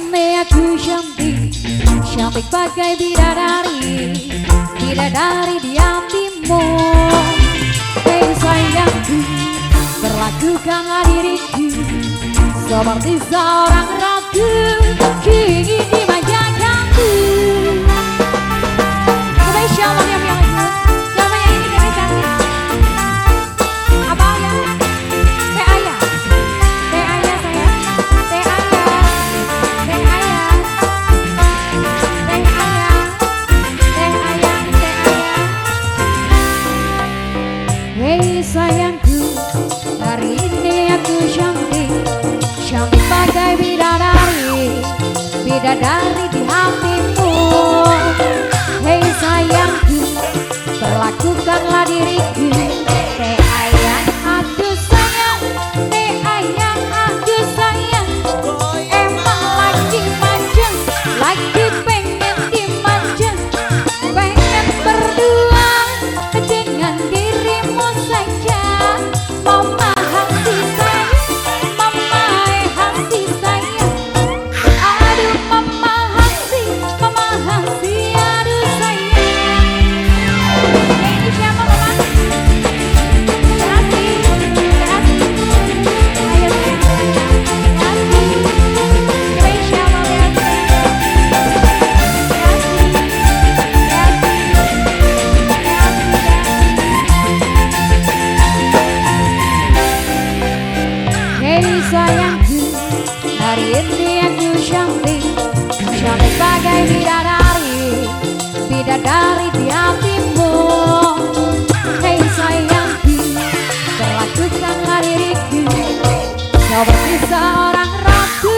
ini aku cantik, cantik bagai bidadari, bidadari di hatimu. Hei sayangku, perlakukanlah diriku seperti seorang ratu, ingin dimanjakanku. Spesial yang lagu, siapa yang ini lebih cantik? Apa ya? Teh Ayah, Teh Ayah sayang, Teh Ayah, Teh Ayah, Teh Ayah, Teh Ayah, Teh Ayah. Hei sayangku, hari ini aku cantik, cantik bagai bidadari, bidadari di hatimu. Hei sayangku, perlakukanlah diriku. Teh Ayah, aduh sayang, Teh Ayah, aduh sayang. Emang lagi manja, lagi pengen dimanja, pengen berdua dengan dirimu saja. Mama hati sayang, mama hati sayang. Aduh mama hati, aduh sayang. Ini siapa mama? Hati, hati. Ayo sayang, hati. Spesial banget. Hei sayangku, hari ini aku cantik, cantik bagai bidadari, bidadari di hatimu. Hei sayangku, perlakukanlah diriku seperti seorang ratu,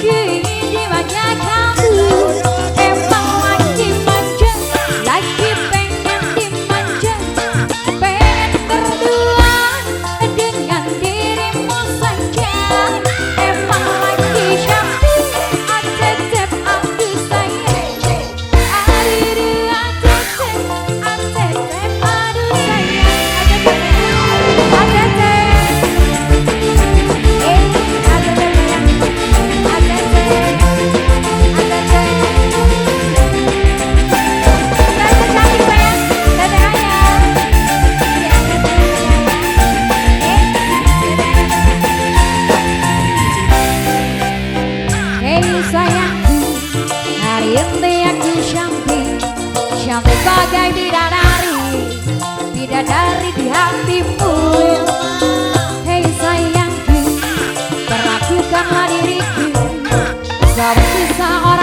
ingin dimanjakanku. Emang lagi manja, lagi pengen dimanja, pengen berdua dengan dirimu saja. Emang lagi cantik, atetep aku sayang. Aduh atetep, atetep aduh sayang. Atetep, atetep. Atetep sayang, atetep, atetep. Tete cantik sayang, Tete Ayah. Iya Tete Ayah. Hei sayangku, hari ini aku cantik, cantik bagai bidadari, bidadari di hatimu. Hei sayangku, perlakukanlah diriku seperti seorang